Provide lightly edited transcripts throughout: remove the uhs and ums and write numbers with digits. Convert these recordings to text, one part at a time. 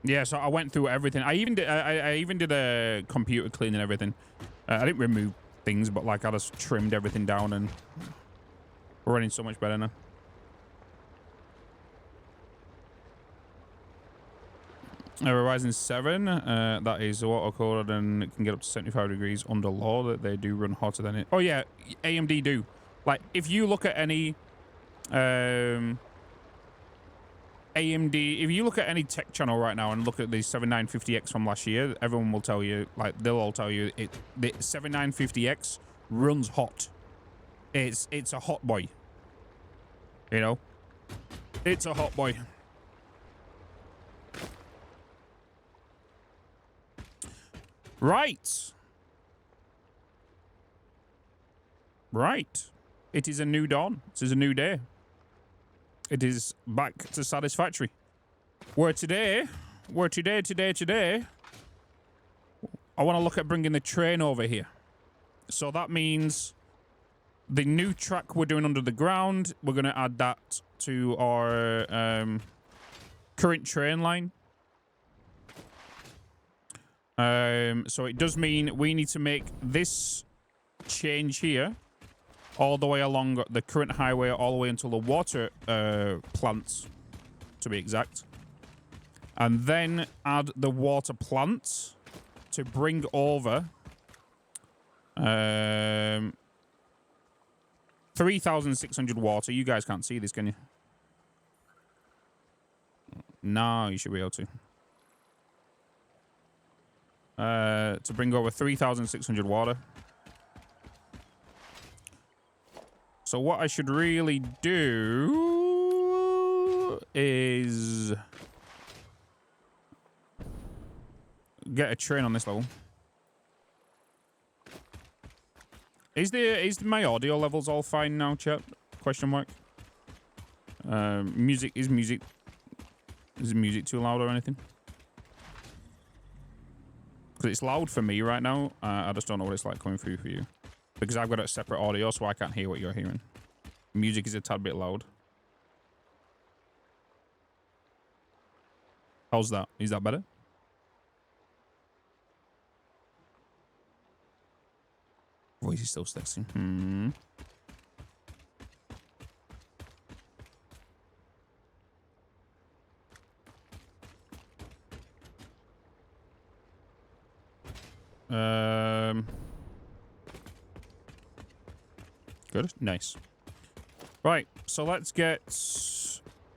Yeah, so I went through everything. I even did a computer clean and everything. I didn't remove things, but like I just trimmed everything down and we're running so much better now. Ryzen 7, that is water cooled and it can get up to 75 degrees under law. That they do run hotter than it. Oh yeah, AMD do. Like if you look at any AMD, if you look at any tech channel right now and look at the 7950X from last year, everyone will tell you, like they'll all tell you, the 7950X runs hot. It's a hot boy. You know, it's a hot boy. Right. Right. It is a new dawn. It is a new day. It is back to Satisfactory. Where today, I want to look at bringing the train over here. So that means the new track we're doing under the ground, we're going to add that to our current train line. So it does mean we need to make this change here all the way along the current highway, all the way until the water plants, to be exact. And then add the water plants to bring over 3,600 water. You guys can't see this, can you? No, you should be able to. To bring over 3,600 water. So what I should really do is get a train on this level. Is my audio levels all fine now, chat? Question mark. Is music too loud or anything? Because it's loud for me right now. I just don't know what it's like coming through for you. Because I've got a separate audio, so I can't hear what you're hearing. Music is a tad bit loud. How's that? Is that better? Voice is still texting. Good. Nice. Right, so let's get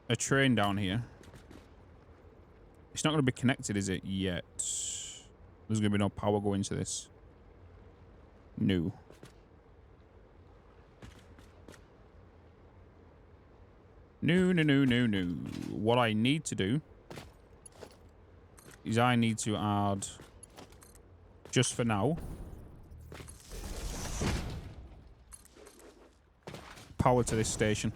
a train down here. It's not going to be connected, is it, yet? There's going to be no power going to this. No. No. What I need to do is I need to add, just for now, power to this station.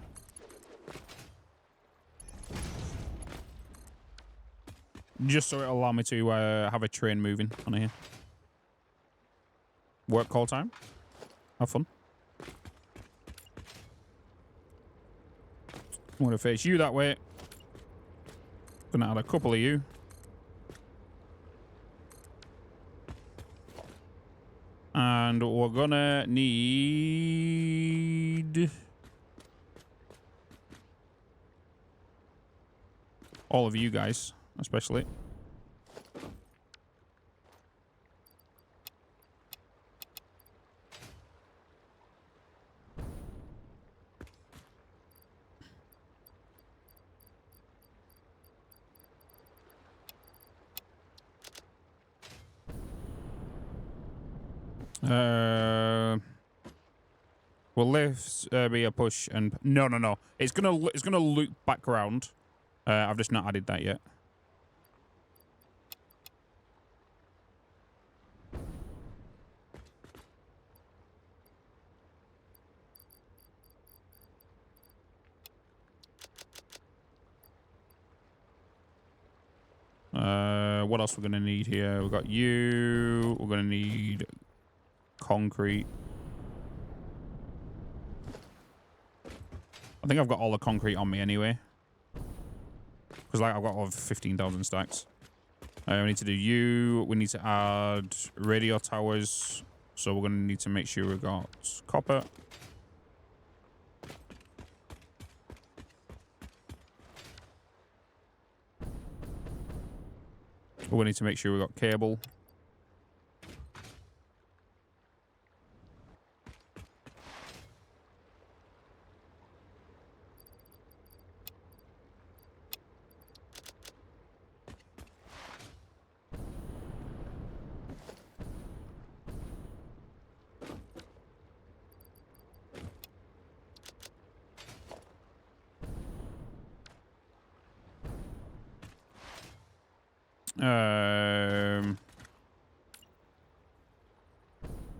Just so it'll allow me to have a train moving on here. Work call time. Have fun. I'm going to face you that way. Gonna add a couple of you. And we're gonna need all of you guys, especially. Will lifts be a push and no. It's gonna loop back around. I've just not added that yet. What else we're gonna need here? We've got you. We're gonna need concrete. I think I've got all the concrete on me anyway. Because like I've got over 15,000 stacks. We need to do you. We need to add radio towers. So we're going to need to make sure we've got copper. We need to make sure we've got cable.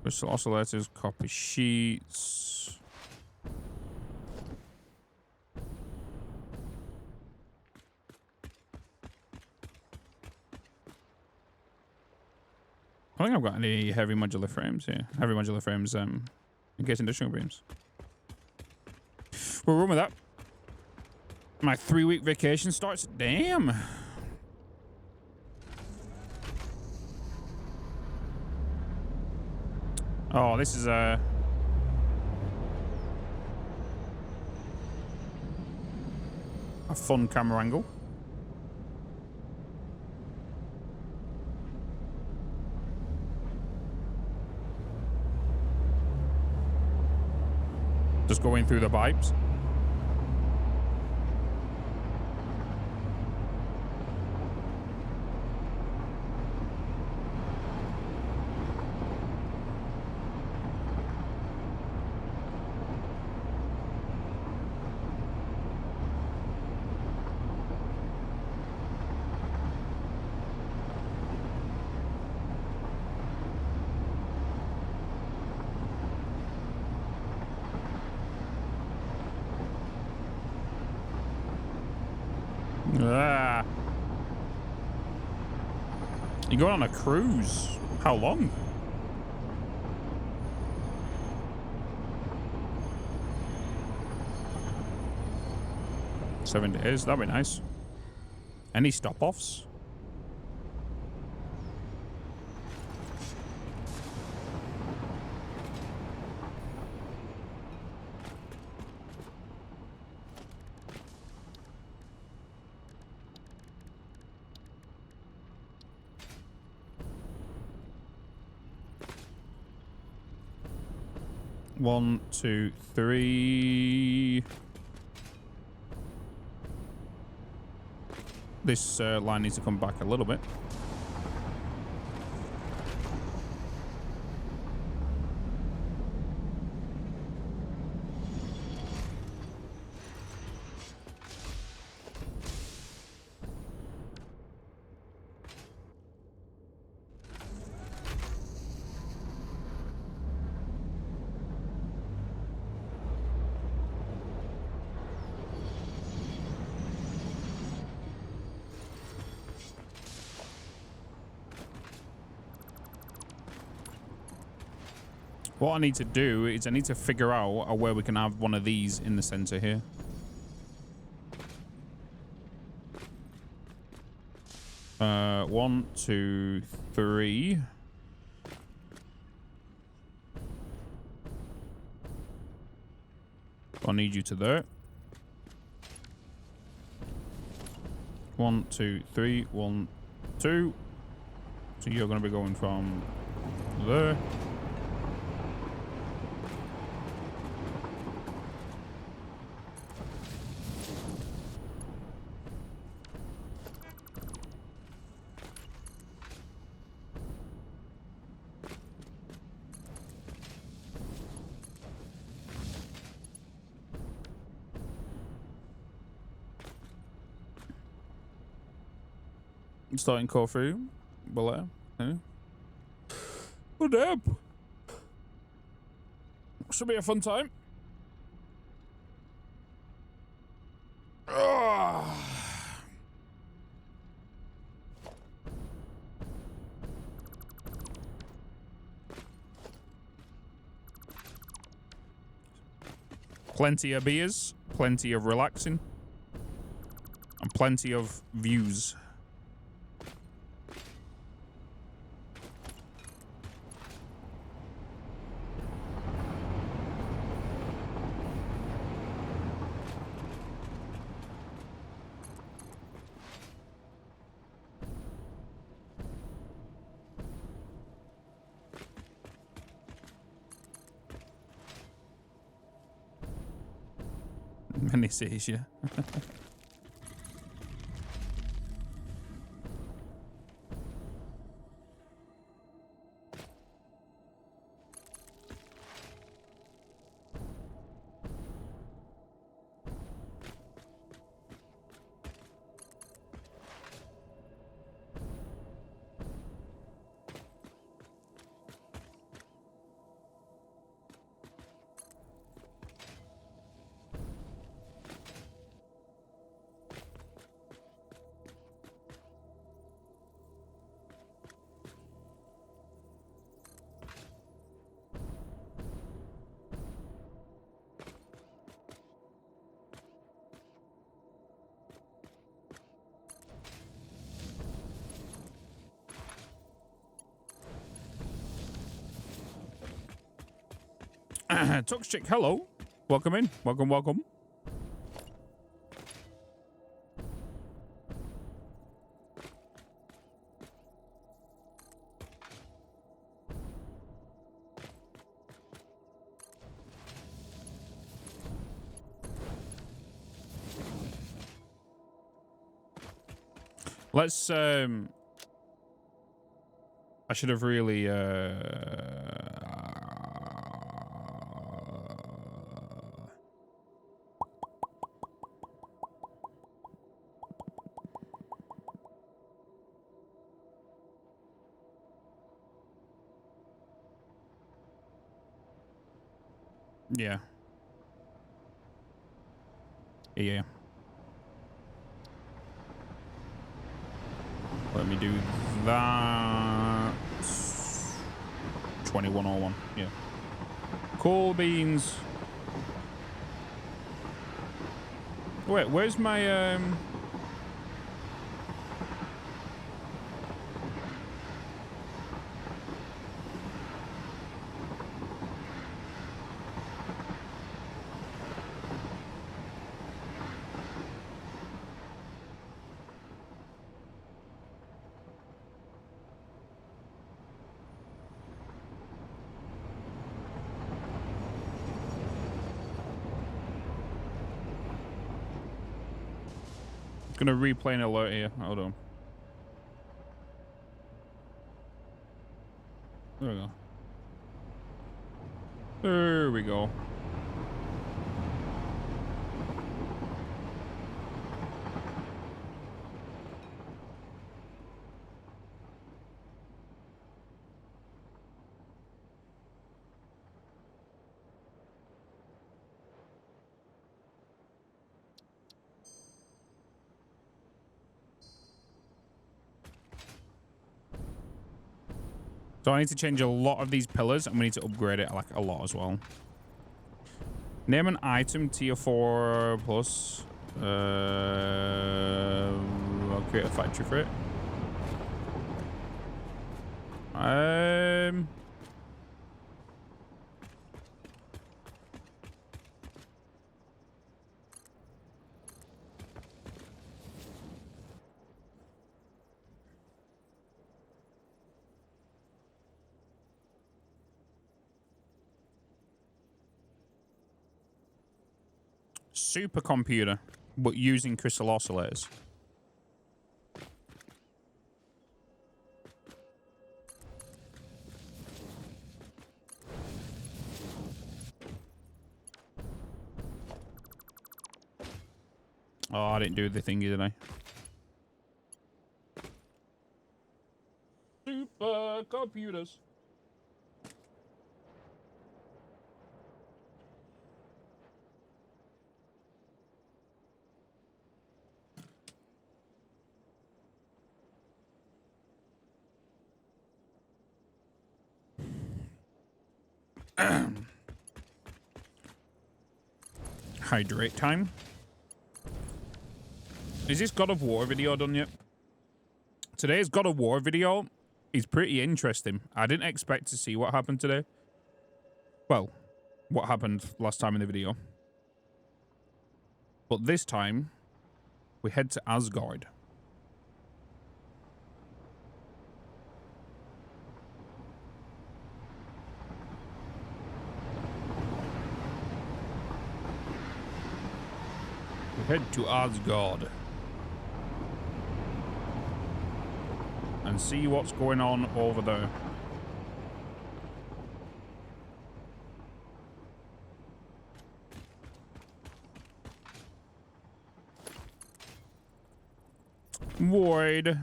Crystal oscillators, copper sheets. I don't think I've got any heavy modular frames here. Heavy modular frames, against industrial beams. We'll run with that. My 3-week vacation starts. Damn. Oh, this is a fun camera angle. Just going through the pipes. Ah. You're going on a cruise. How long? Seven days. That'd be nice. Any stop-offs? One, two, three. This line needs to come back a little bit. What I need to do is I need to figure out where we can have one of these in the center here. One, two, three. I need you to there. One, two, three. One, two. So you're going to be going from there. Starting core through below. Yeah. Oh damn! Should be a fun time. Plenty of beers, plenty of relaxing, and plenty of views. Mini sees you. Tuxchick, hello. Welcome in. Welcome, welcome. Let's I should have really yeah. Yeah. Let me do that. 2101. Yeah. Cool beans. Wait, where's my gonna replay an alert here. Hold on. There we go. There we go. So I need to change a lot of these pillars, and we need to upgrade it like a lot as well. Name an item tier 4 plus. I'll create a factory for it. Supercomputer, but using crystal oscillators. Oh, I didn't do the thingy, did I? Supercomputers. Hydrate time. Is this God of War video done yet? Today's God of War video is pretty interesting. I didn't expect to see what happened today. Well, what happened last time in the video. But this time, we head to Asgard. Head to Asgard and see what's going on over there. Void.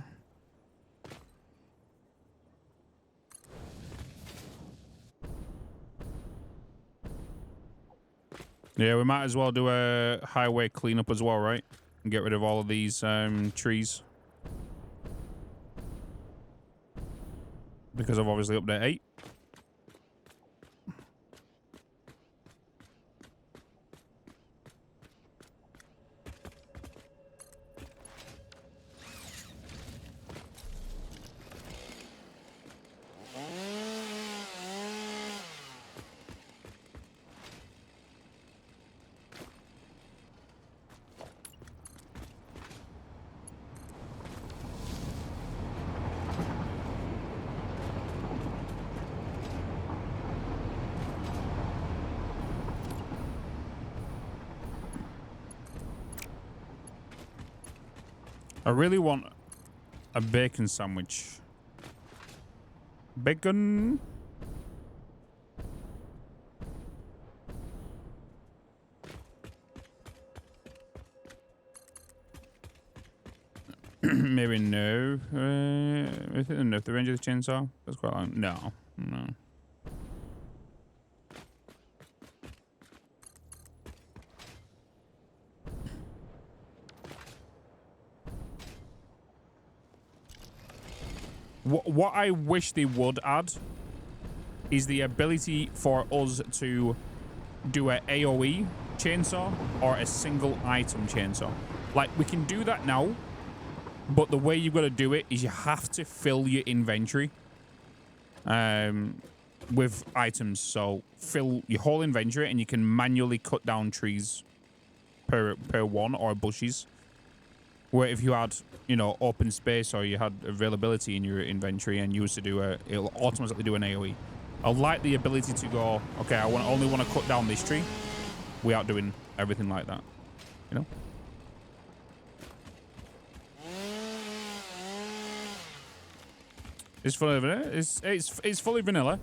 Yeah, we might as well do a highway cleanup as well, right? And get rid of all of these trees. Because of obviously update 8. I really want a bacon sandwich. Bacon. Maybe no. If the range of the chainsaw, that's quite long. No. What I wish they would add is the ability for us to do an AoE chainsaw or a single item chainsaw. Like, we can do that now, but the way you've got to do it is you have to fill your inventory with items. So fill your whole inventory and you can manually cut down trees per one or bushes. Where if you had, you know, open space or you had availability in your inventory and you used to do it'll automatically do an AoE. I like the ability to go, okay, I only want to cut down this tree without doing everything like that, you know? It's fully vanilla. It's fully vanilla.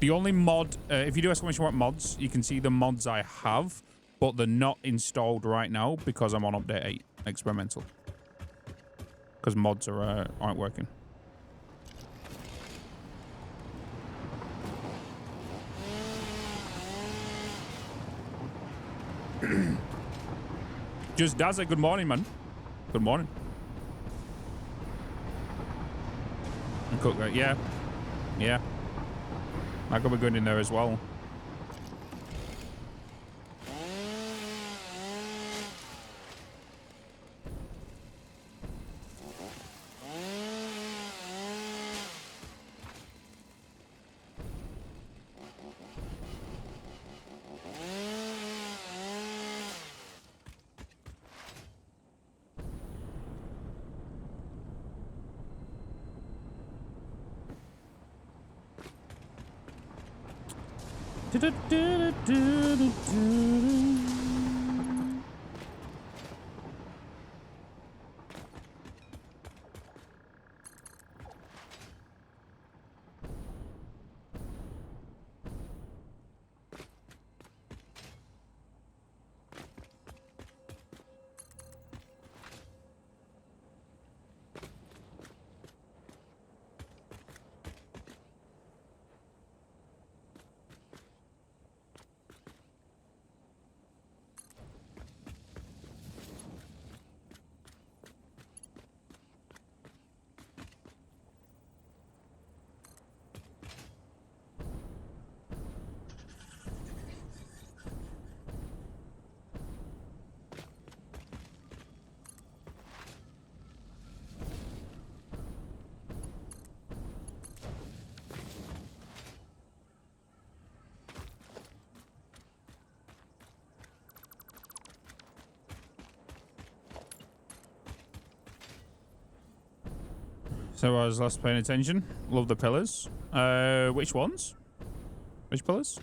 The only mod, if you do exclamation mark mods, you can see the mods I have, but they're not installed right now because I'm on update 8 experimental. Because mods aren't working. Just does a good morning, man. Good morning. And cook that, yeah. Yeah. That could be good in there as well. So I was last paying attention. Love the pillars. Which ones? Which pillars?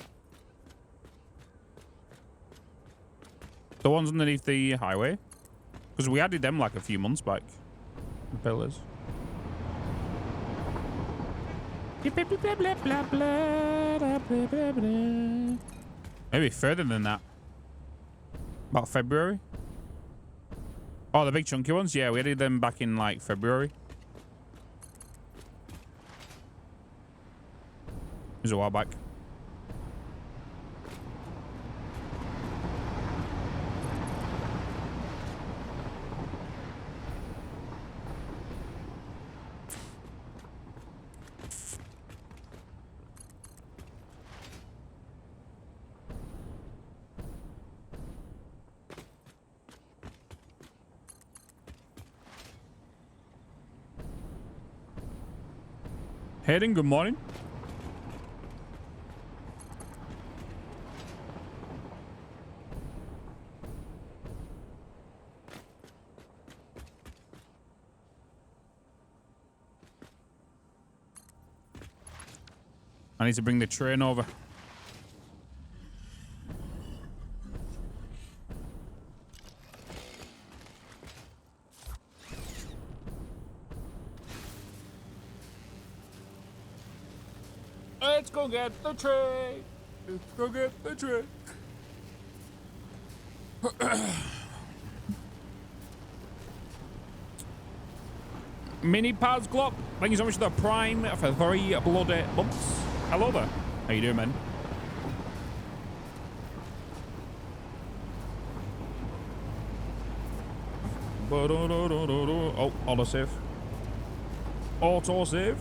The ones underneath the highway. Because we added them like a few months back. The pillars. Maybe further than that. About February. Oh, the big chunky ones? Yeah, we added them back in like February. It was a while back. Hayden, good morning. I need to bring the train over. Let's go get the tray. Let's go get the tray. Mini Pads Glop, thank you so much for the Prime for 3 bloody months. Hello there. How you doing, man? Oh, autosave. Autosave.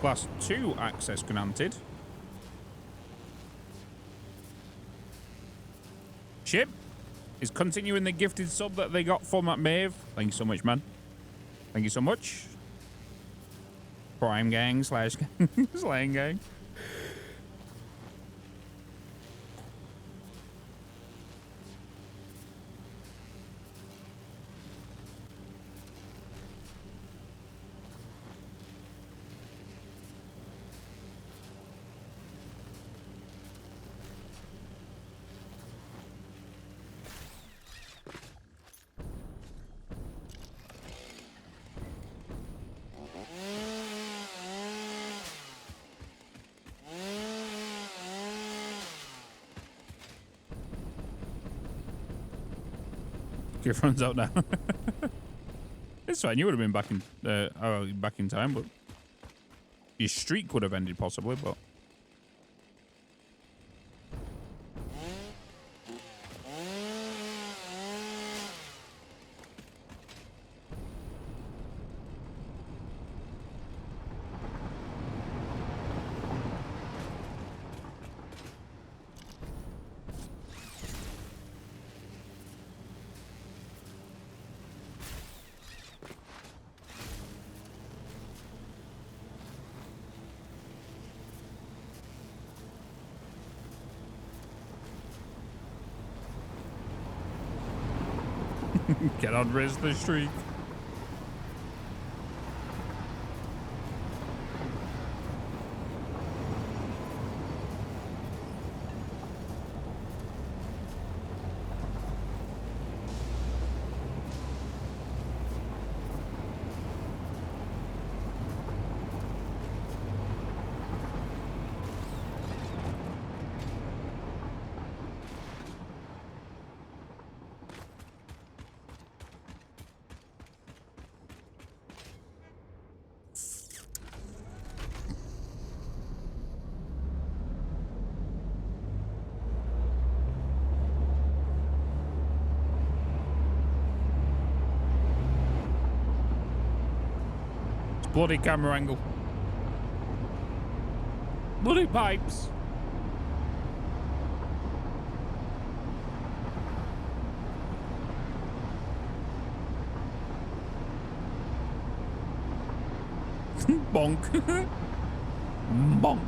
Class 2 access granted. Chip is continuing the gifted sub that they got from Maeve. Thank you so much, man. Thank you so much. Prime gang / slaying gang. Your phone's out now. It's fine. You would have been back in time, but your streak would have ended possibly. But cannot raise the streak. Bloody camera angle. Bloody pipes. Bonk. Bonk.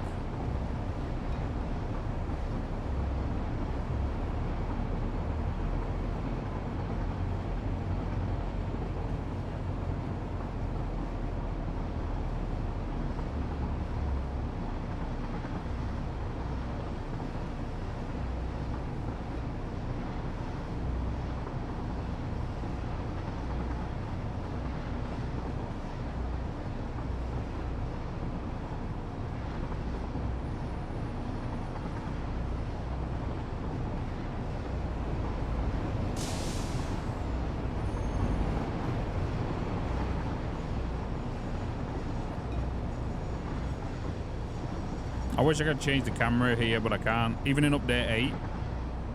I wish I could change the camera here, but I can't. Even in update 8,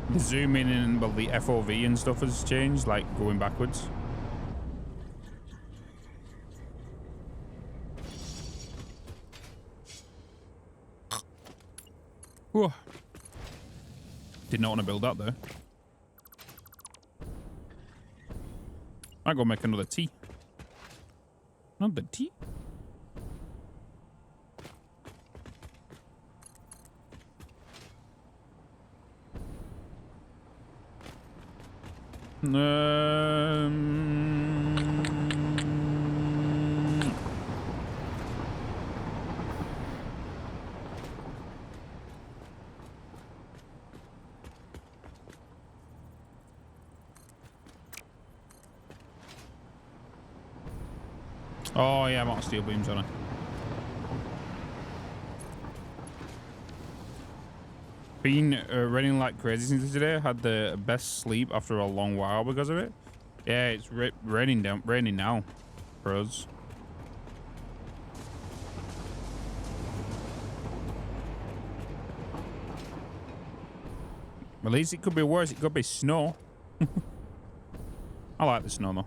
the zoom in and well, the FOV and stuff has changed, like going backwards. Whew. Did not want to build that though. I go make another tea. Another tea? Oh yeah, I'm out of steel beams on it. Been raining like crazy since today. Had the best sleep after a long while because of it. Yeah, it's raining now for us. At least it could be worse. It could be snow. I like the snow though.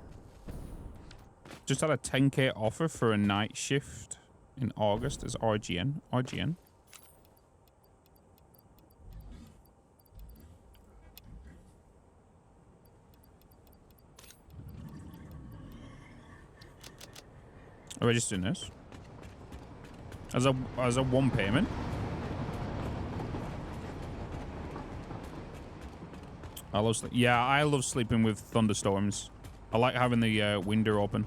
Just had a 10k offer for a night shift in August as RGN. Are we just doing this? As a one payment? I love sleeping with thunderstorms. I like having the window open.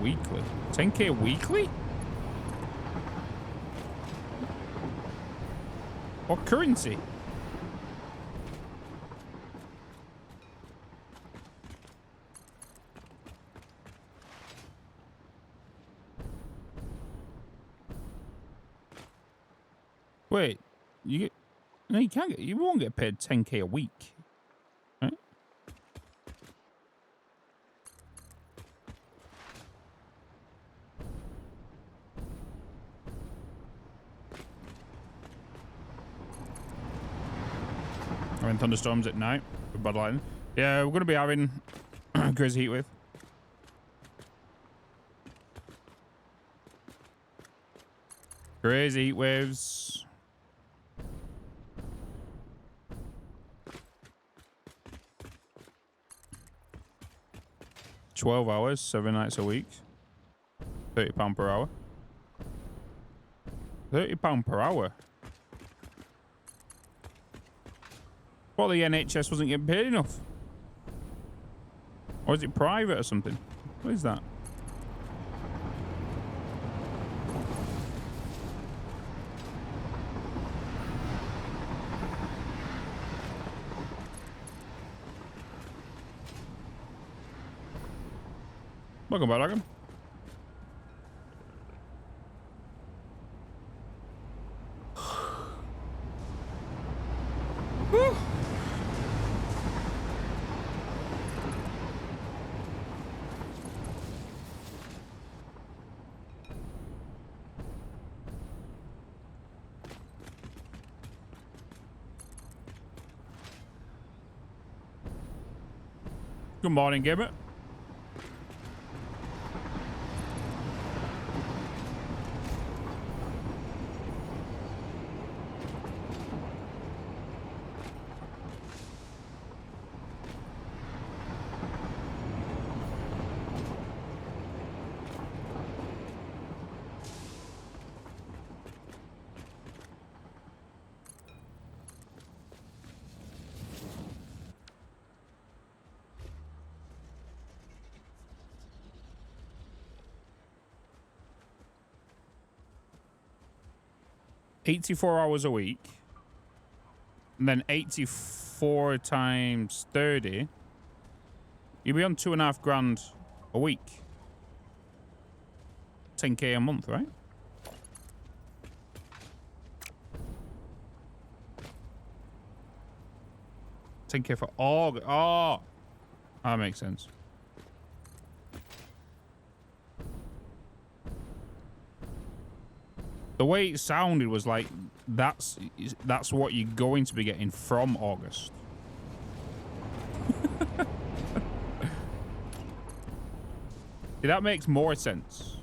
Weekly. 10k weekly? What currency? Wait, you won't get paid 10k a week. Right? Having thunderstorms at night with Bud Light. Yeah, we're going to be having crazy heat wave. Crazy heat waves. $12 hours, 7 nights a week. £30 per hour. £30 per hour. Well, the NHS wasn't getting paid enough. Or is it private or something? What is that? Welcome back, Dragon. Good morning, Gibbet. $84 hours a week, and then 84 times 30, you'll be on $2,500 a week. 10k a month, right? $10k for all. Oh, That makes sense. The way it sounded was like that's what you're going to be getting from August. See, that makes more sense.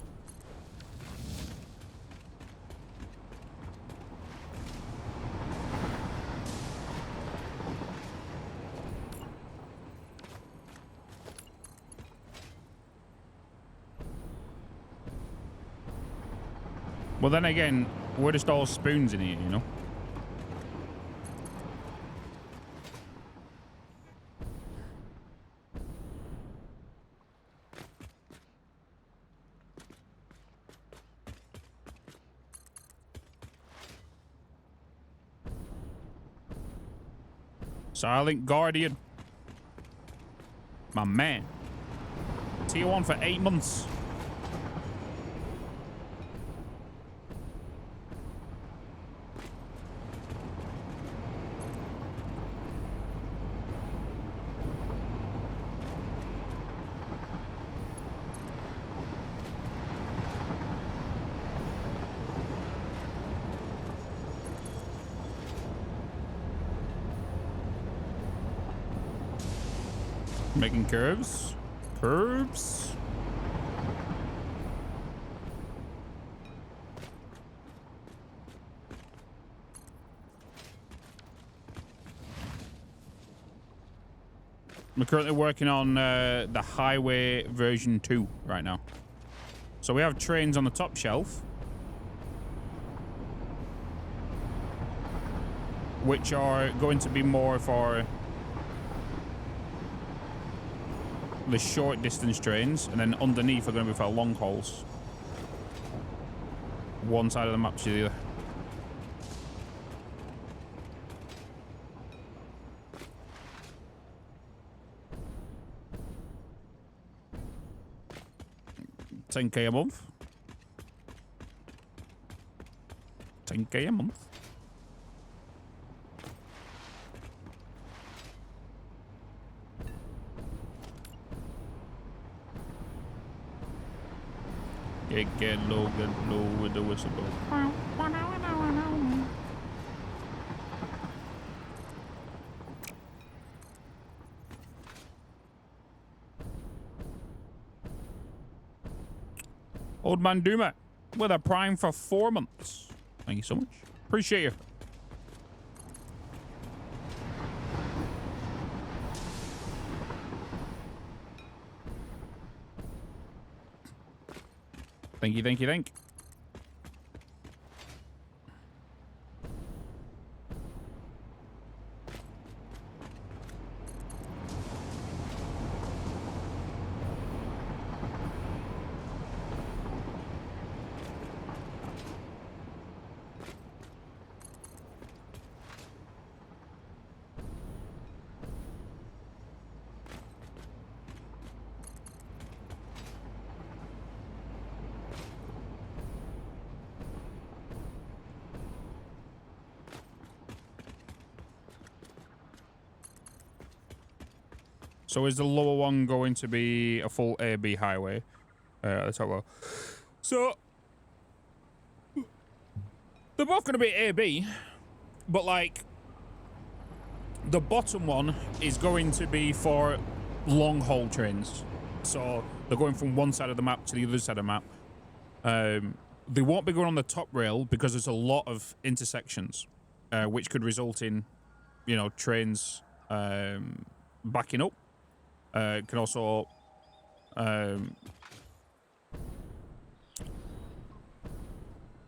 Well, then again, we're just all spoons in here, you know? Silent Guardian. My man. Tier 1 for 8 months. Making curves. Curves. We're currently working on the highway version 2 right now. So we have trains on the top shelf, which are going to be more for the short distance trains, and then underneath are going to be for long hauls. One side of the map to the other. $10K a month. 10K a month. Get low with the whistle blow. Old Man Duma with a Prime for 4 months. Thank you so much. Appreciate you. Thank you, thank you, thank you. So is the lower one going to be a full A-B highway? Let's have a look. So they're both going to be A-B, but like the bottom one is going to be for long haul trains. So they're going from one side of the map to the other side of the map. They won't be going on the top rail because there's a lot of intersections, which could result in, you know, trains backing up. Can also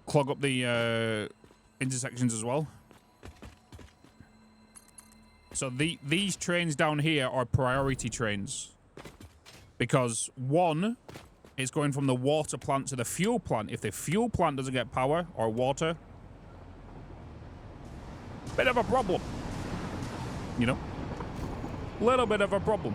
clog up the intersections as well. So these trains down here are priority trains because one is going from the water plant to the fuel plant. If the fuel plant doesn't get power or water, bit of a problem, you know, little bit of a problem.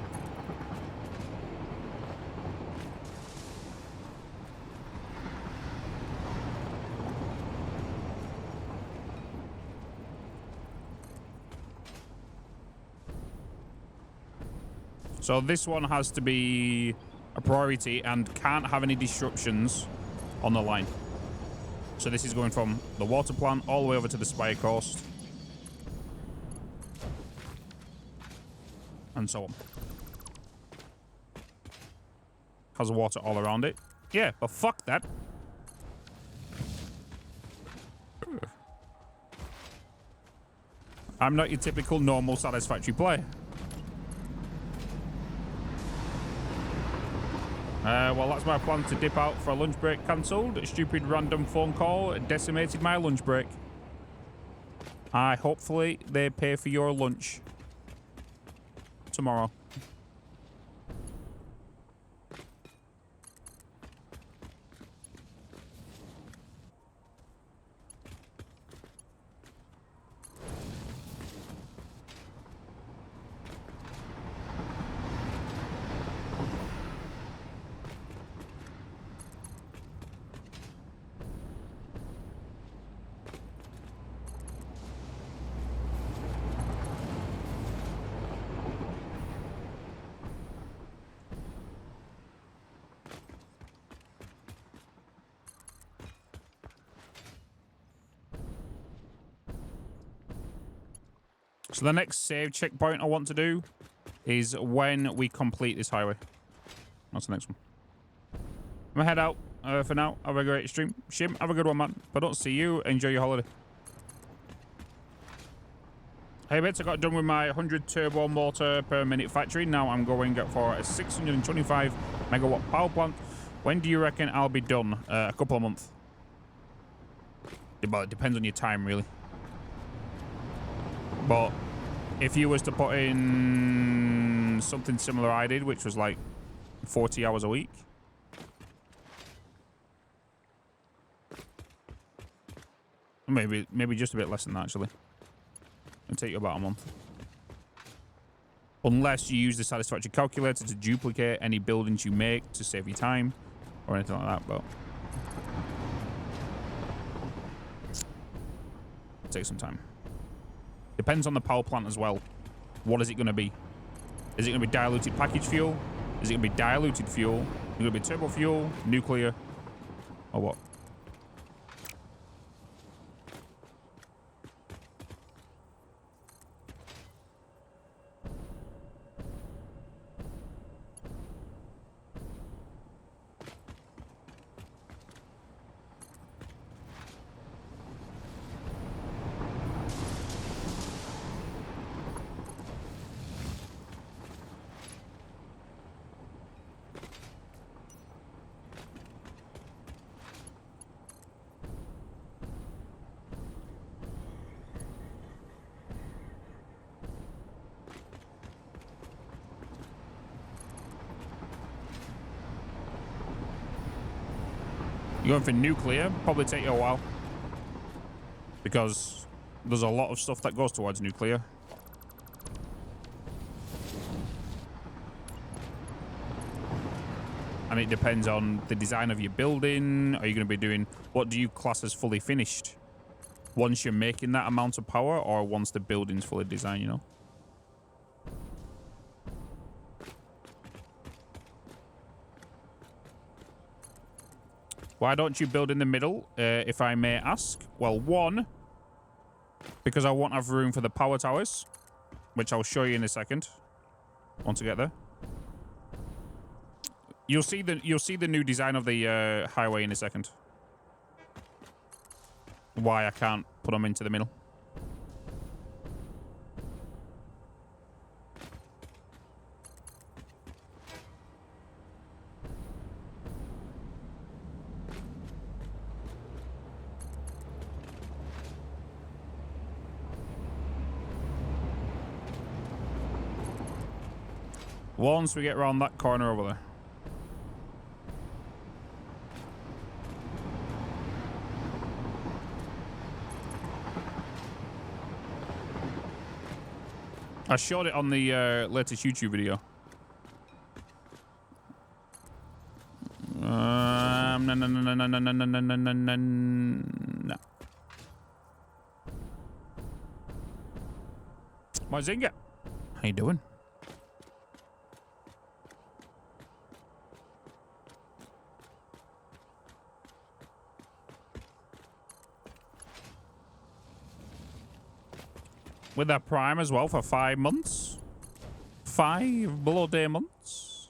So this one has to be a priority and can't have any disruptions on the line. So this is going from the water plant all the way over to the Spire Coast. And so on. Has water all around it. Yeah, but fuck that. I'm not your typical normal Satisfactory player. Well, that's my plan to dip out for a lunch break cancelled. A stupid random phone call decimated my lunch break. Hopefully they pay for your lunch tomorrow. So the next save checkpoint I want to do is when we complete this highway. That's the next one. I'm gonna head out for now. Have a great stream. Shim, have a good one, man. If I don't see you, enjoy your holiday. Hey, Bitz, I got done with my 100 turbo motor per minute factory. Now I'm going for a 625 megawatt power plant. When do you reckon I'll be done? A couple of months. But it depends on your time, really. But if you was to put in something similar I did, which was like 40 hours a week. Maybe just a bit less than that, actually. It'll take you about a month. Unless you use the Satisfactory calculator to duplicate any buildings you make to save you time or anything like that, but it'll take some time. Depends on the power plant as well. What is it going to be? Is it going to be diluted package fuel? Is it going to be diluted fuel? Is it going to be turbo fuel, nuclear, or what? You're going for nuclear, probably take you a while. Because there's a lot of stuff that goes towards nuclear. And it depends on the design of your building. Are you going to be doing, what do you class as fully finished? Once you're making that amount of power, or once the building's fully designed, you know? Why don't you build in the middle, if I may ask? Well, one, because I won't have room for the power towers, which I'll show you in a second. Once I get there, you'll see the new design of the highway in a second. Why I can't put them into the middle. Once we get around that corner over there. I showed it on the latest YouTube video. No. Mazinga, how you doing? with their Prime as well for 5 months. 5 bloody months.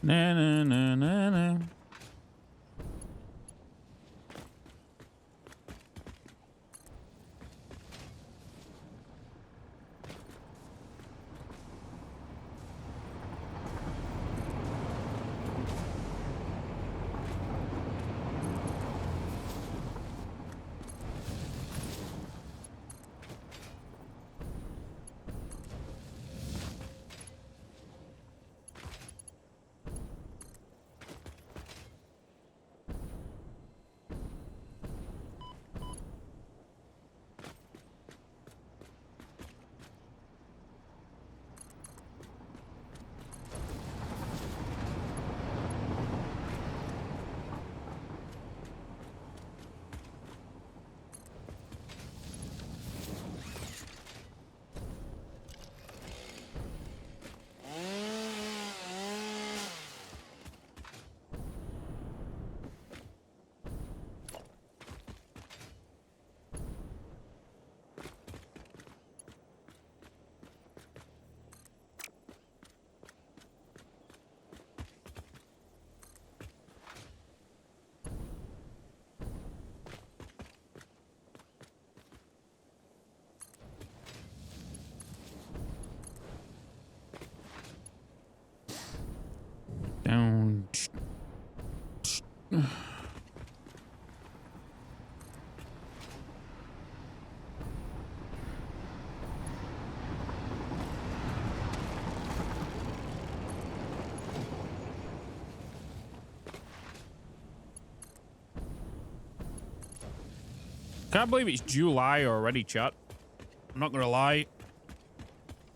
Na na na na na. Down. Can't believe it's July already, chat. I'm not gonna lie.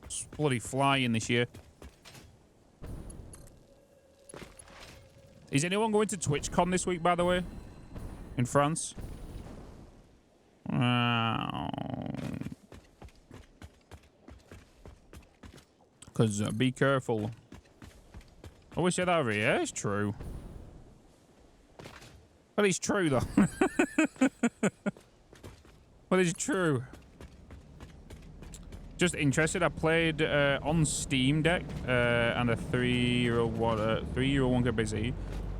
It's bloody flying this year. Is anyone going to TwitchCon this week, by the way? In France? Because be careful. Oh, we said that over here. It's true. But it's true, though. But it's true. Just interested. I played on Steam Deck and a 301 get busy.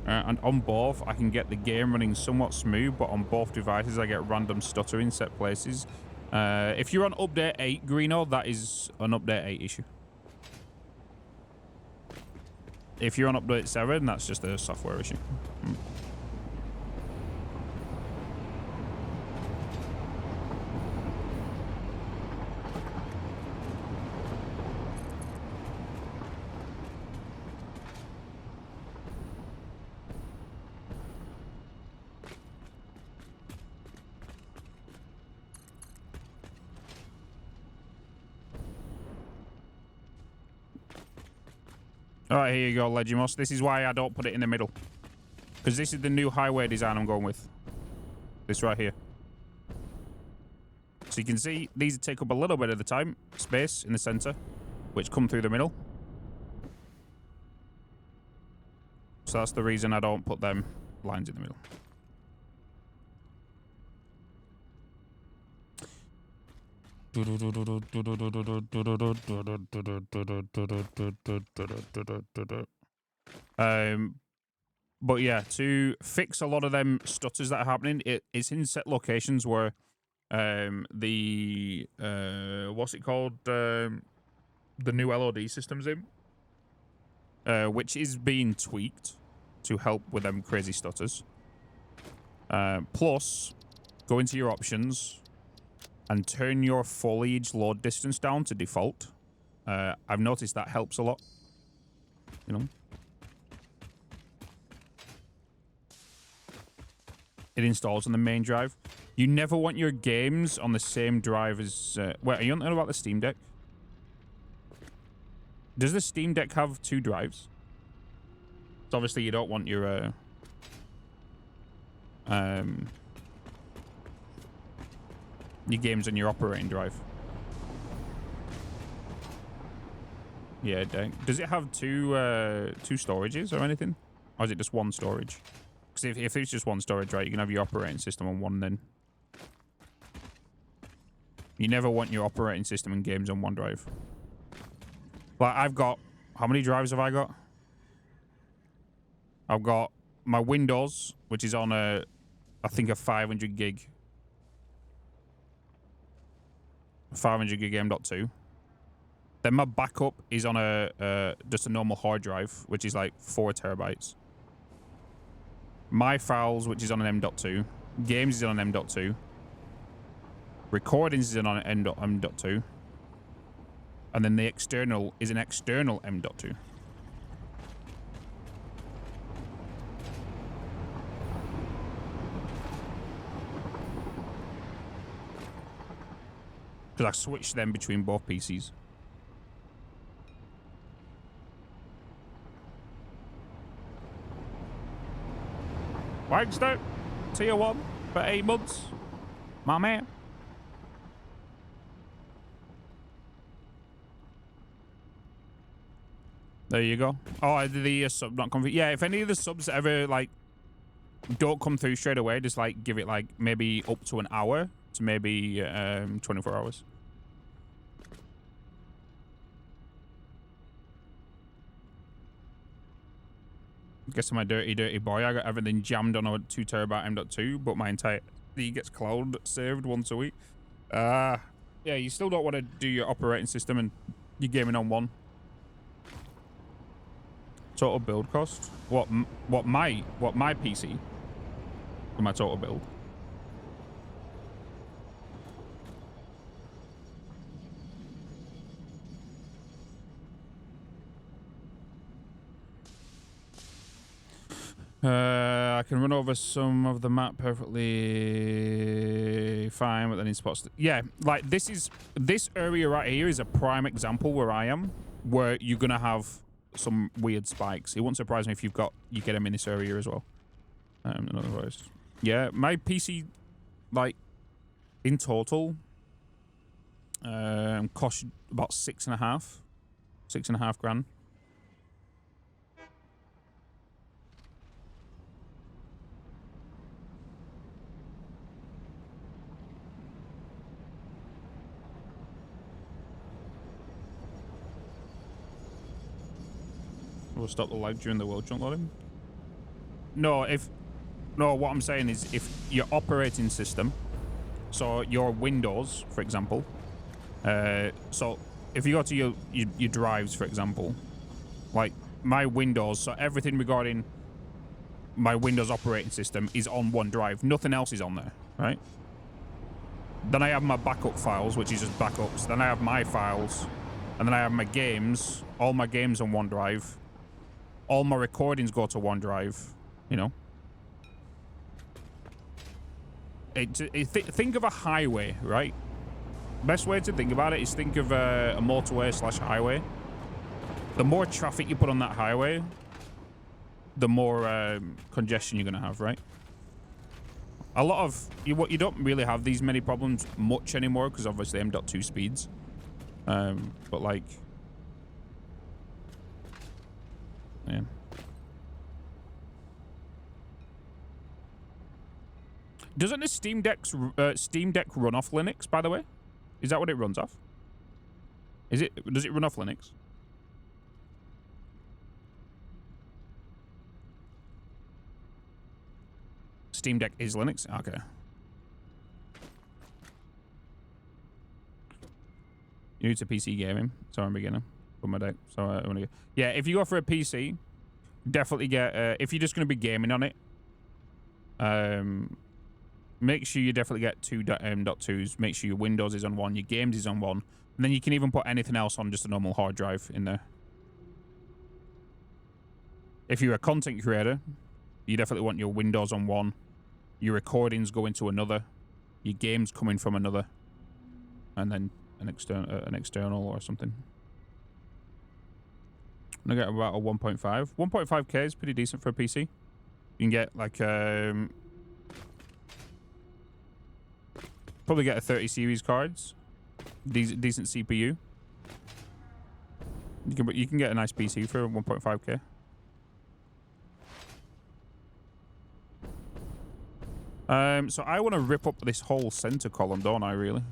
And on both, I can get the game running somewhat smooth, but on both devices, I get random stutter in set places. If you're on update 8, Greeno, that is an update 8 issue. If you're on update 7, that's just a software issue. All right, here you go, Legimos. This is why I don't put it in the middle. Because this is the new highway design I'm going with. This right here. So you can see, these take up a little bit of the time, space in the center, which come through the middle. So that's the reason I don't put them lines in the middle. But yeah, to fix a lot of them stutters that are happening, it's in set locations where the what's it called, the new LOD system's in, which is being tweaked to help with them crazy stutters. Plus, go into your options and turn your foliage load distance down to default. I've noticed that helps a lot, you know. it installs on the main drive. You never want your games on the same drive as... wait, are you not know about the Steam Deck? Does the Steam Deck have 2 drives? So obviously you don't want your... your games on your operating drive. Yeah, dang. Does it have two storages or anything? Or is it just one storage? Because if it's just one storage, right, you can have your operating system on one then. You never want your operating system and games on one drive. Like, I've got... How many drives have I got? I've got my Windows, which is on a... I think a 500 gig. 500 gig M.2. Then my backup is on a just a normal hard drive, which is like 4 terabytes. My files, which is on an M.2. Games is on an M.2. Recordings is on an M.2. And then the external is an external M.2. Because I switched them between both PCs. Wagster, tier 1 for 8 months. My man. There you go. Oh, the sub not come through. Yeah, if any of the subs ever, like, don't come through straight away, just, like, give it, like, maybe up to an hour to maybe 24 hours. Guess I'm a dirty, dirty boy. I got everything jammed on a 2 terabyte M.2, but my entire thing gets cloud saved once a week. Yeah, you still don't want to do your operating system and your gaming on one. Total build cost? What my PC for my total build? I can run over some of the map perfectly fine, but then in spots. Yeah, like this area right here is a prime example where I am, where you're gonna have some weird spikes. It won't surprise me if you get them in this area as well. Another voice. Yeah, my PC, like, in total, cost about 6.5 grand. We'll stop the lag during the world chunk loading. No, what I'm saying is if your operating system, so your Windows, for example, so if you go to your drives, for example, like my Windows, so everything regarding my Windows operating system is on one drive. Nothing else is on there, right? Then I have my backup files, which is just backups. Then I have my files, and then I have my games, all my games on one drive. All my recordings go to one drive, you know. Think of a highway, right? Best way to think about it is think of a motorway / highway. The more traffic you put on that highway, the more congestion you're gonna have, right? A lot of you don't really have these many problems much anymore because obviously M.2 speeds, but like. Yeah. Doesn't the Steam Deck run off Linux, by the way? Is that what it runs off? Does it run off Linux? Steam Deck is Linux? Okay. New to PC gaming. Sorry, I'm beginner. Put my deck. So I want to go. Yeah, if you go for a PC, definitely get. If you're just going to be gaming on it, make sure you definitely get 2 M.2s. Make sure your Windows is on one, your games is on one, and then you can even put anything else on just a normal hard drive in there. If you're a content creator, you definitely want your Windows on one, your recordings go into another, your games coming from another, and then an external or something. I'm gonna get about a 1.5. 1.5K is pretty decent for a PC. You can get like probably get a 30 series cards, decent CPU. You can get a nice PC for 1.5K. So I want to rip up this whole center column, don't I, really?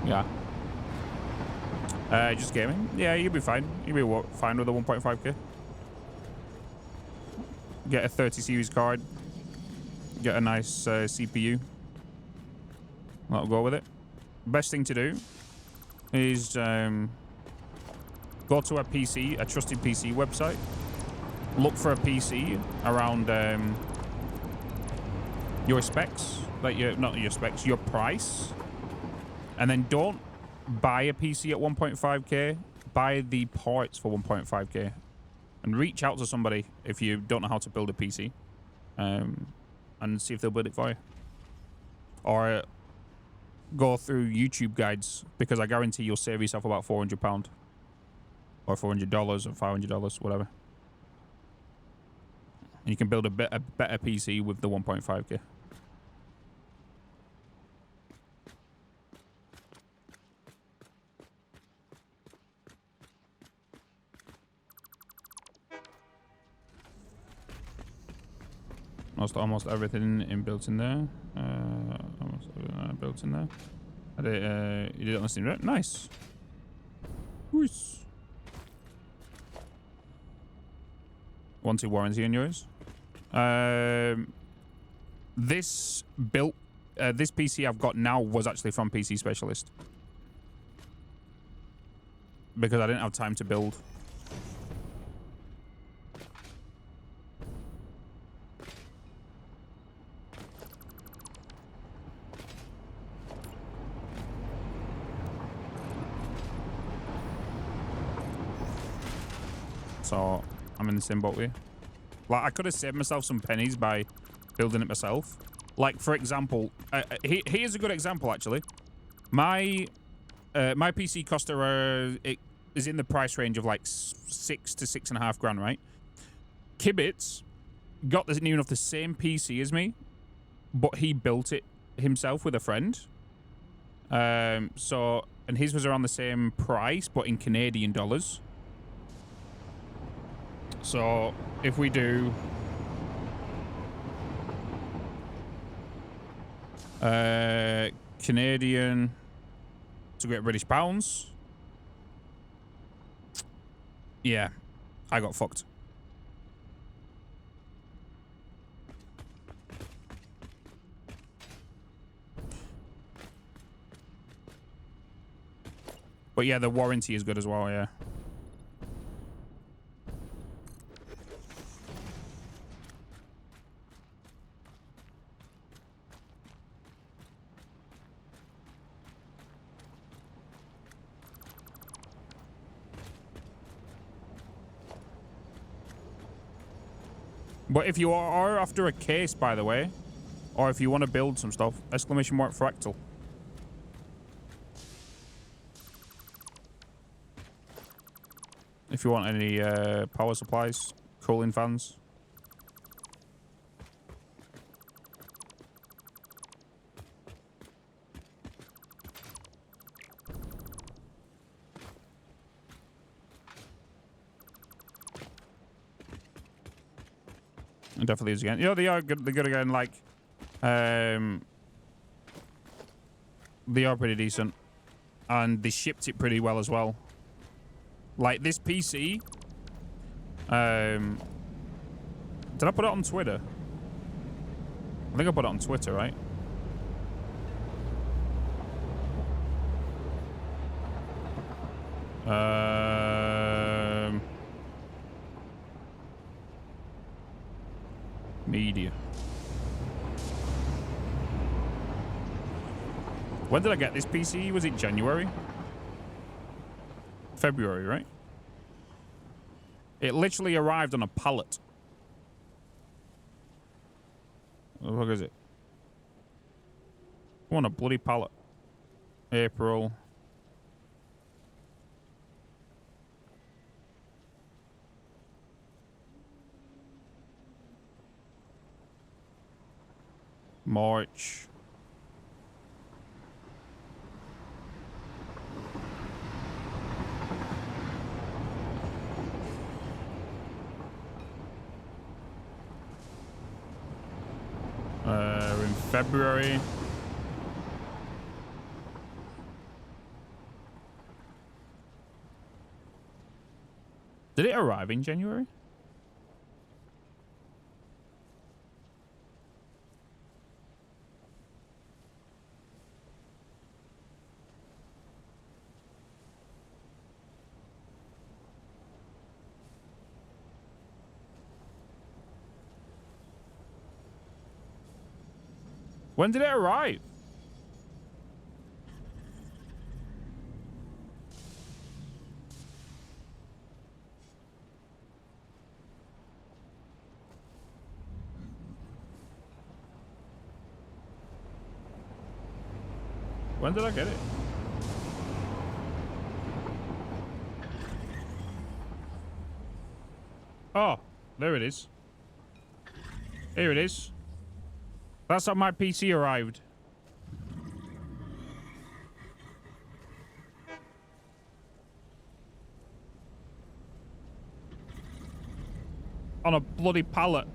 Yeah. Just gaming? Yeah, you'll be fine. You'll be fine with a 1.5K. Get a 30 series card. Get a nice CPU. That'll go with it. Best thing to do is go to a PC, a trusted PC website. Look for a PC around your specs, like not your specs, your price. And then don't buy a PC at 1.5K. Buy the parts for 1.5K. And reach out to somebody if you don't know how to build a PC. And see if they'll build it for you. Or go through YouTube guides, because I guarantee you'll save yourself about £400. Or $400 or $500, whatever. And you can build a better PC with the 1.5K. Almost everything built in there. Almost everything built in there. You didn't listen to it? Nice. Nice. Wanted warranty on yours? This PC I've got now was actually from PC Specialist. Because I didn't have time to build. So I'm in the same boat with you. Like, I could have saved myself some pennies by building it myself. Like, for example, here's a good example, actually. My PC cost it is in the price range of like $6,000 to $6,500, right? Kibitz got near enough the same PC as me, but he built it himself with a friend. And his was around the same price, but in Canadian dollars. So if we do Canadian to get British pounds, yeah, I got fucked. But yeah, the warranty is good as well, yeah. But if you are after a case, by the way, or if you want to build some stuff, exclamation mark fractal. If you want any power supplies, cooling fans. Definitely is again. You know, they are good. They're good again. Like, they are pretty decent, and they shipped it pretty well as well. Like this PC. Did I put it on Twitter? I think I put it on Twitter, right? Media. When did I get this PC? Was it January? February, right? It literally arrived on a pallet. What the fuck is it? On a bloody pallet. April. March. In February. Did it arrive in January? When did it arrive? When did I get it? Oh, there it is. Here it is. That's how my PC arrived. On a bloody pallet.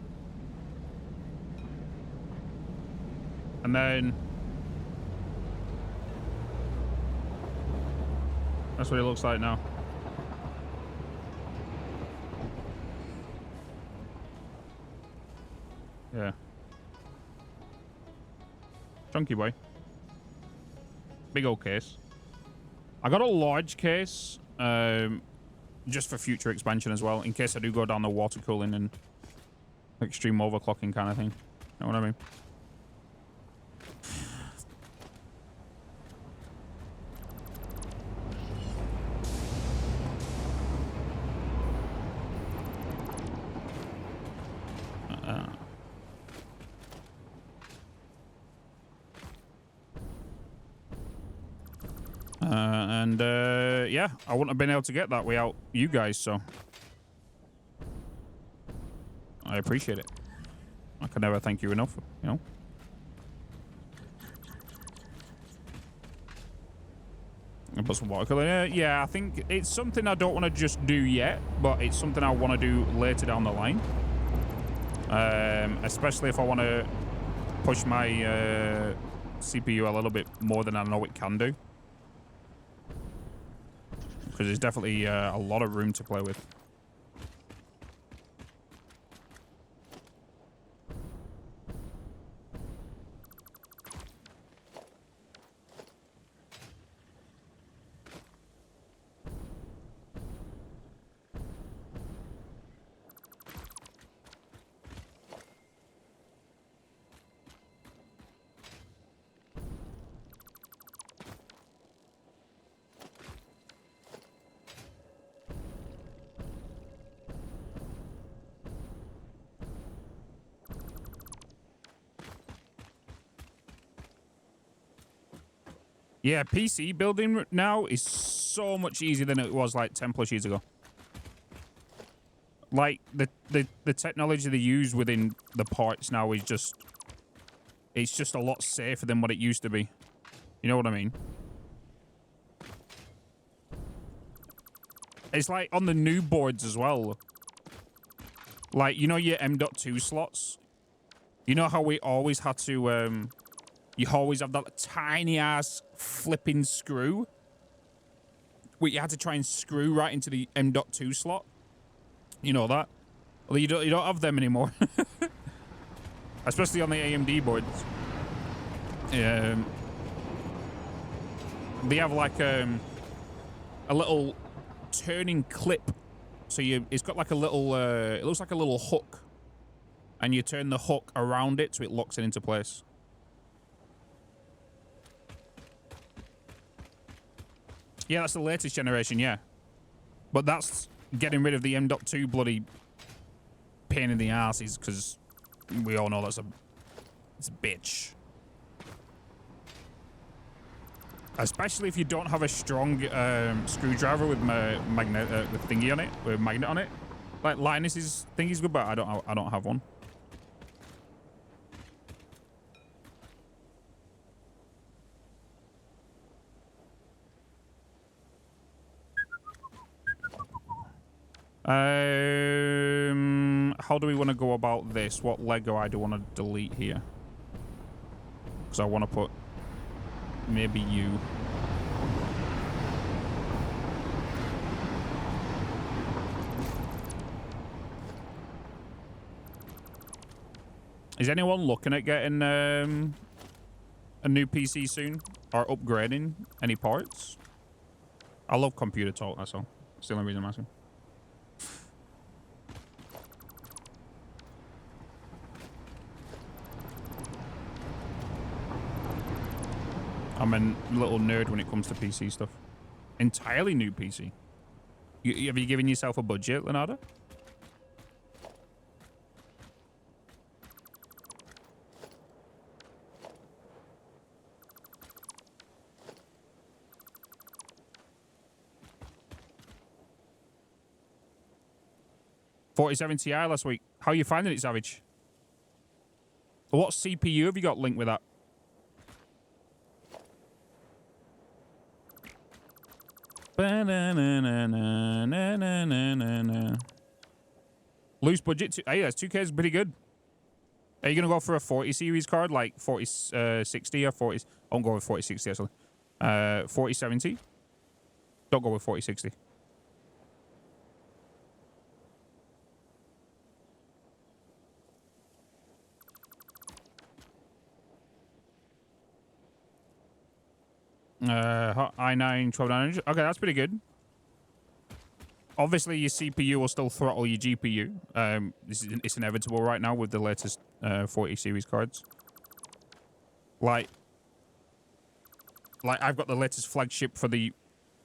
And then... that's what it looks like now. Yeah. Chunky boy. Big old case. I got a large case, just for future expansion as well, in case I do go down the water cooling and extreme overclocking kind of thing. You know what I mean? Yeah, I wouldn't have been able to get that without you guys, so I appreciate it. I can never thank you enough, you know. I put some water cooler. Yeah, I think it's something I don't want to just do yet, but it's something I want to do later down the line. Especially if I want to push my CPU a little bit more than I know it can do. Because there's definitely a lot of room to play with. Yeah, PC building now is so much easier than it was like 10 plus years ago. Like the technology they use within the parts now is just, it's just a lot safer than what it used to be. You know what I mean? It's like on the new boards as well. Like, you know your M.2 slots? You know how we always had to, you always have that tiny ass flipping screw where you had to try and screw right into the M.2 slot. You know that? Well, you don't have them anymore. Especially on the AMD boards. They have like a little turning clip. So it's got like a little, it looks like a little hook. And you turn the hook around it so it locks it into place. Yeah, that's the latest generation, yeah. But that's getting rid of the M.2 bloody pain in the ass is because we all know it's a bitch. Especially if you don't have a strong screwdriver with with thingy on it, with magnet on it. Like Linus's thingy's good, but I don't have one. How do we want to go about this? What Lego I do want to delete here? Because I want to put maybe you. Is anyone looking at getting a new PC soon or upgrading any parts? I love computer talk, that's all. That's the only reason I'm asking. I'm a little nerd when it comes to PC stuff. Entirely new PC. Have you given yourself a budget, Leonardo? $47 Ti last week. How are you finding it, Savage? What CPU have you got linked with that? Loose budget. Hey, that's 2K is pretty good. Are you going to go for a 40 series card, like 4060 or 40? I won't go with 4060, actually. 4070? Don't go with 4060. i9 12900. Okay, that's pretty good. Obviously, your CPU will still throttle your GPU. It's inevitable right now with the latest 40 series cards. Like I've got the latest flagship for the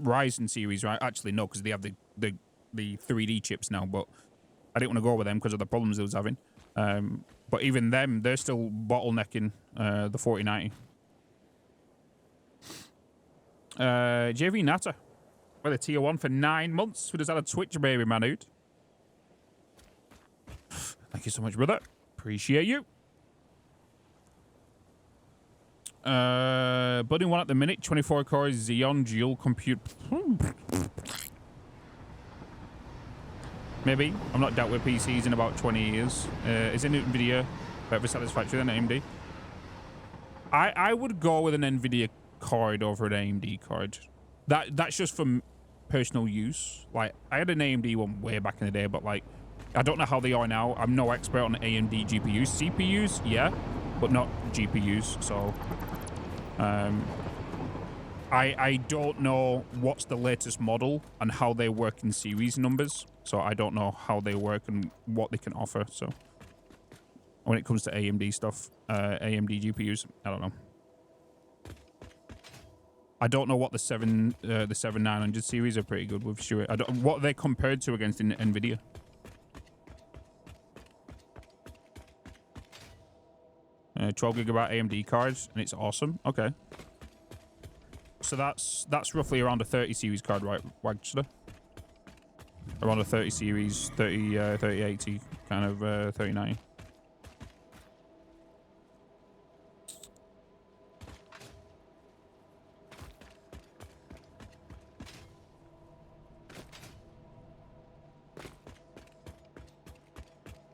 Ryzen series, right? Actually, no, because they have the 3D chips now, but I didn't want to go with them because of the problems it was having. But even them, they're still bottlenecking the 4090. JV Natter with a tier 1 for 9 months. Who does that a Twitch baby, man, dude? Thank you so much, brother. Appreciate you. Budding one at the minute. 24 core Xeon dual compute. Maybe. I'm not dealt with PCs in about 20 years. Is it NVIDIA better Satisfactory than AMD? I would go with an NVIDIA card over an AMD card. That's just for personal use. Like, I had an AMD one way back in the day, but like, I don't know how they are now. I'm no expert on AMD GPUs. CPUs, yeah, but not GPUs. So, I don't know what's the latest model and how they work in series numbers. So I don't know how they work and what they can offer. So when it comes to AMD stuff, AMD GPUs, I don't know. I don't know what the 7900 series are pretty good with. Sure, what are they compared to against NVIDIA? 12 gigabyte AMD cards, and it's awesome. Okay, so that's roughly around a 30 series card, right, Wagster? Around a 30 series, 3080 kind of 3090.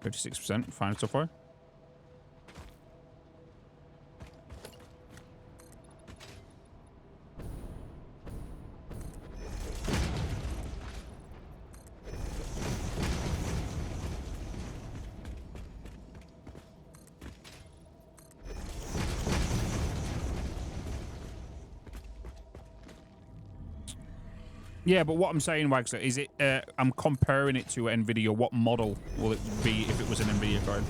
%, fine so far. Yeah, but what I'm saying, Wagster, is it? I'm comparing it to NVIDIA. What model will it be if it was an NVIDIA card?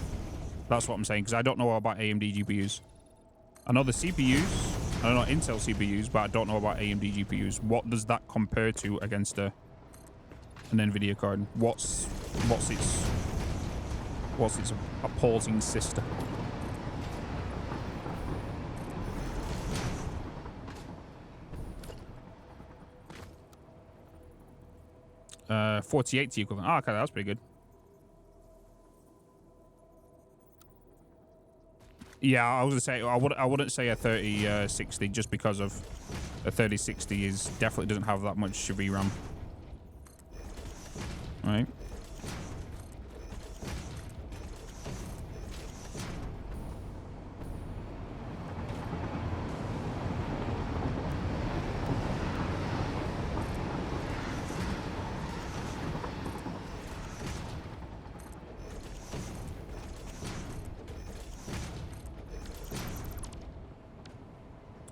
That's what I'm saying, because I don't know about AMD GPUs. I know the CPUs. I know Intel CPUs, but I don't know about AMD GPUs. What does that compare to against a an NVIDIA card? What's its opposing sister? Uh, 4080 equivalent. Oh, okay, that's pretty good. Yeah, I was gonna say I wouldn't say a 3060 just because of a 3060 is definitely doesn't have that much VRAM. Right.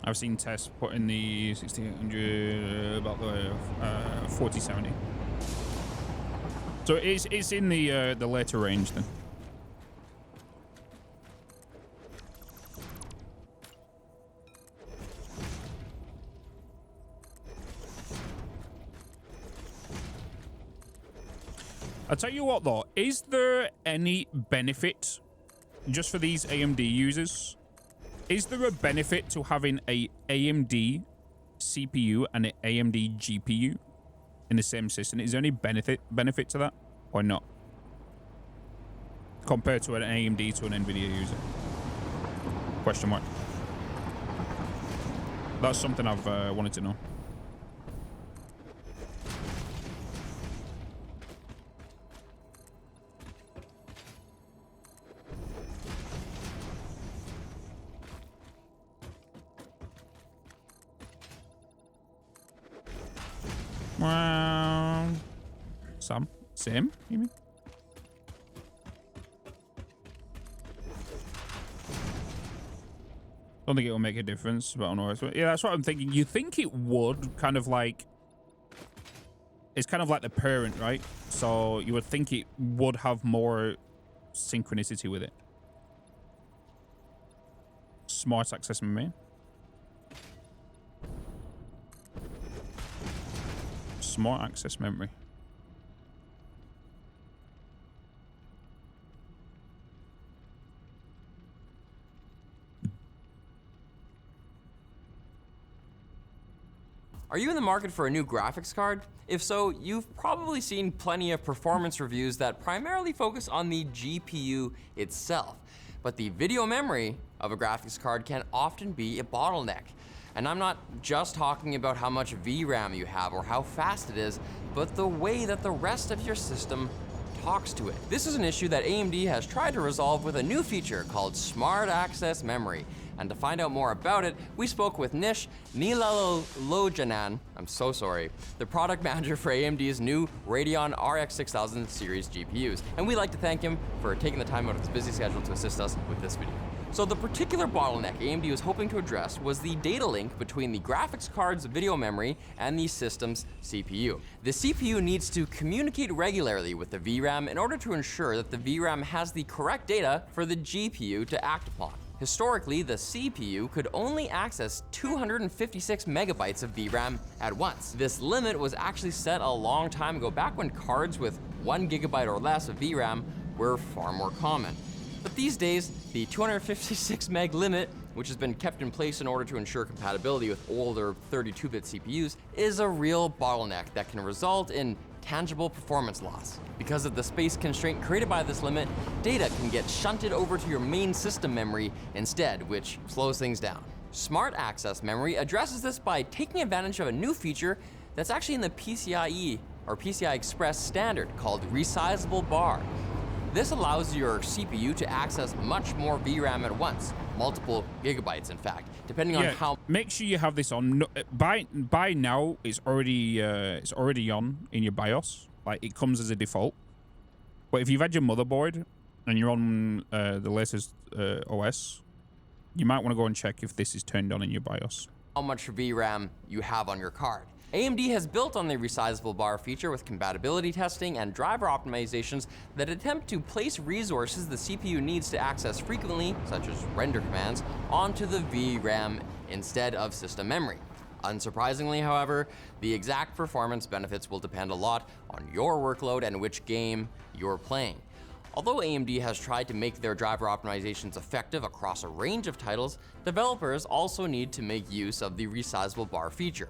I've seen tests put in the 6800 about the 4070. So it's in the later range then. I'll tell you what though, is there any benefit just for these AMD users? Is there a benefit to having a AMD CPU and an AMD GPU in the same system? Is there any benefit to that or not? Compared to an AMD to an NVIDIA user? Question mark. That's something I've wanted to know. Same, you mean? Don't think it will make a difference, but I don't know. Yeah, that's what I'm thinking. You think it would, kind of like... It's kind of like the parent, right? So you would think it would have more synchronicity with it. Smart access memory. Smart access memory. Are you in the market for a new graphics card? If so, you've probably seen plenty of performance reviews that primarily focus on the GPU itself. But the video memory of a graphics card can often be a bottleneck. And I'm not just talking about how much VRAM you have or how fast it is, but the way that the rest of your system talks to it. This is an issue that AMD has tried to resolve with a new feature called Smart Access Memory. And to find out more about it, we spoke with Nish Nilalalojanan, I'm so sorry, the product manager for AMD's new Radeon RX 6000 series GPUs. And we'd like to thank him for taking the time out of his busy schedule to assist us with this video. So the particular bottleneck AMD was hoping to address was the data link between the graphics card's video memory and the system's CPU. The CPU needs to communicate regularly with the VRAM in order to ensure that the VRAM has the correct data for the GPU to act upon. Historically, the CPU could only access 256 megabytes of VRAM at once. This limit was actually set a long time ago, back when cards with 1 gigabyte or less of VRAM were far more common. But these days, the 256 meg limit, which has been kept in place in order to ensure compatibility with older 32-bit CPUs, is a real bottleneck that can result in tangible performance loss. Because of the space constraint created by this limit, data can get shunted over to your main system memory instead, which slows things down. Smart Access Memory addresses this by taking advantage of a new feature that's actually in the PCIe or PCI Express standard called resizable bar. This allows your CPU to access much more VRAM at once, multiple gigabytes in fact, depending on how... Make sure you have this on. By now, it's already on in your BIOS. Like, it comes as a default. But if you've had your motherboard and you're on the latest OS, you might want to go and check if this is turned on in your BIOS. How much VRAM you have on your card. AMD has built on the resizable bar feature with compatibility testing and driver optimizations that attempt to place resources the CPU needs to access frequently, such as render commands, onto the VRAM instead of system memory. Unsurprisingly, however, the exact performance benefits will depend a lot on your workload and which game you're playing. Although AMD has tried to make their driver optimizations effective across a range of titles, developers also need to make use of the resizable bar feature.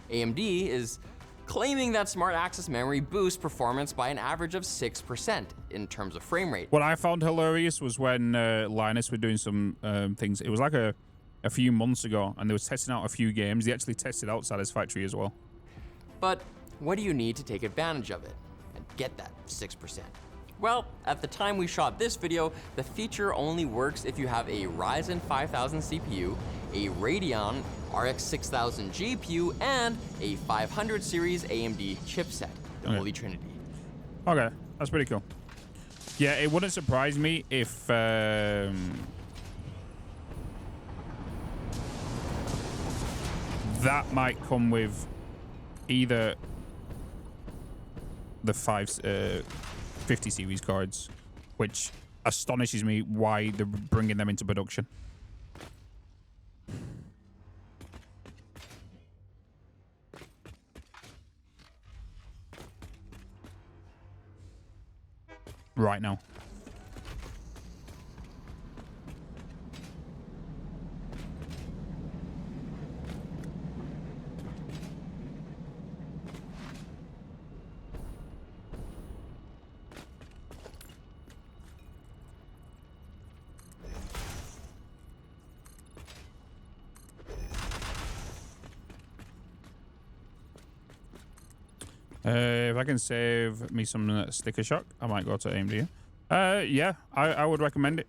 AMD is claiming that smart access memory boosts performance by an average of 6% in terms of frame rate. What I found hilarious was when Linus were doing some things. It was like a few months ago, and they were testing out a few games. They actually tested out Satisfactory as well. But what do you need to take advantage of it and get that 6%? Well, at the time we shot this video, the feature only works if you have a Ryzen 5000 CPU, a Radeon RX 6000 GPU, and a 500 series AMD chipset, the Holy Trinity. Okay, that's pretty cool. Yeah, it wouldn't surprise me if that might come with either the 50 series cards, which astonishes me why they're bringing them into production. Right now. If I can save me some sticker shock, I might go to AMD. Yeah, I would recommend it.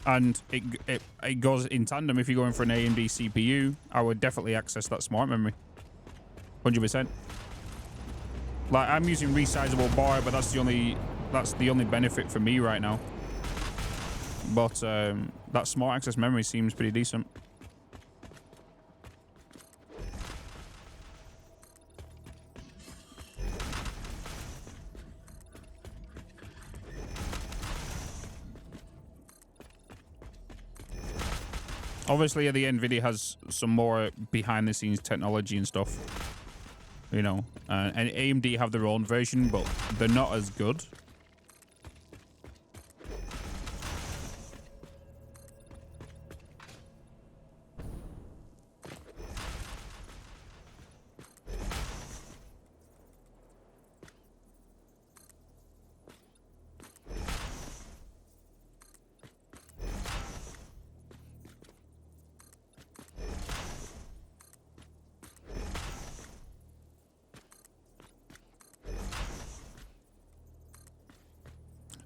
And it goes in tandem. If you're going for an AMD CPU, I would definitely access that smart memory. 100%. Like, I'm using resizable bar, but that's the only benefit for me right now. But that smart access memory seems pretty decent. Obviously, the NVIDIA has some more behind-the-scenes technology and stuff, you know. And AMD have their own version, but they're not as good.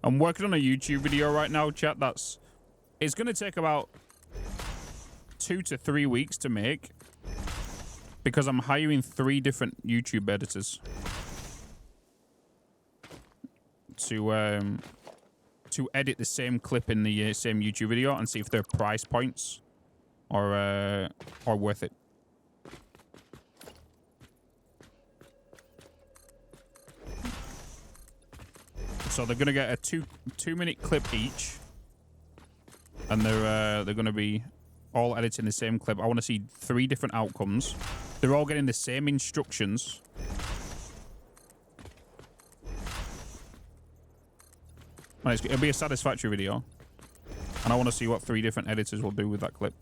I'm working on a YouTube video right now, chat. It's going to take about 2 to 3 weeks to make because I'm hiring 3 different YouTube editors to edit the same clip in the same YouTube video and see if their price points are worth it. So they're gonna get a two-minute clip each, and they're gonna be all editing the same clip. I want to see 3 different outcomes. They're all getting the same instructions. And it'll be a Satisfactory video, and I want to see what 3 different editors will do with that clip.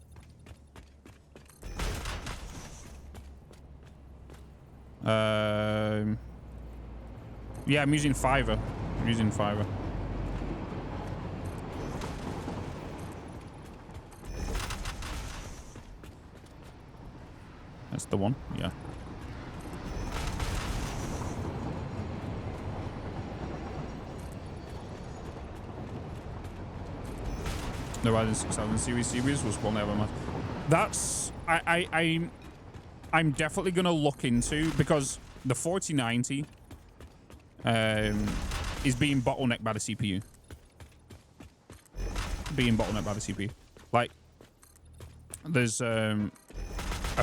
Yeah, I'm using Fiverr. That's the one, yeah. The Ryzen 6000 series was one ever match. That's I'm definitely gonna look into, because the 4090 is being bottlenecked by the CPU. Like, there's a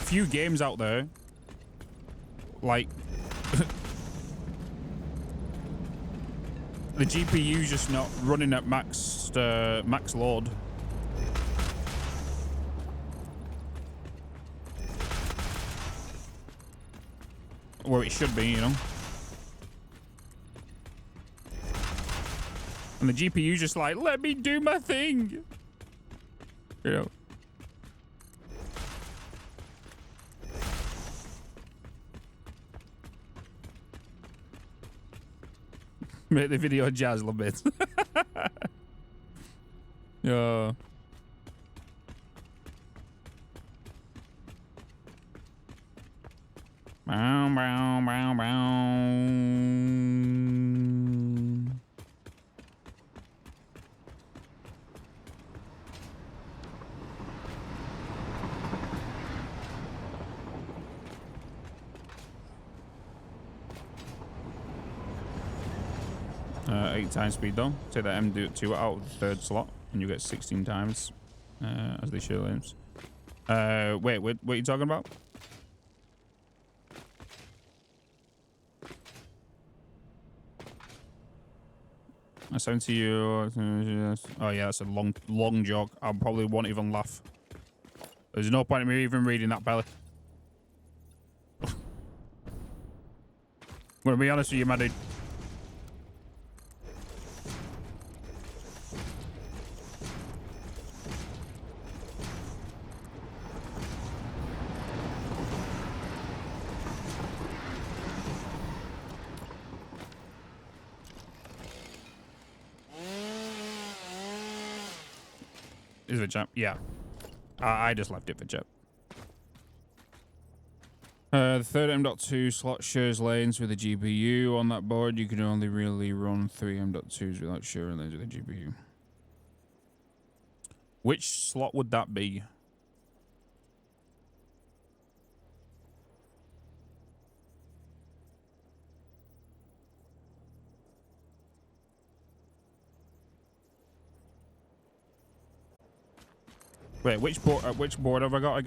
few games out there, like the GPU's just not running at max load. where it should be, you know. And the GPU just like, let me do my thing. You know. Make the video jazz a little bit. Yeah. Bow, bow, bow, bow. 8 times speed though. Take that M2 out of the third slot and you get 16 times as they show names. Wait, what are you talking about? I sent to you. Oh yeah, that's a long joke. I probably won't even laugh. There's no point in me even reading that belly. I'm gonna be honest with you, my dude. Is it jump? Yeah. I just left it for jump. The third M.2 slot shares lanes with the GPU. On that board, you can only really run 3 M.2s without sharing lanes with the GPU. Which slot would that be? Wait, which board have I got again?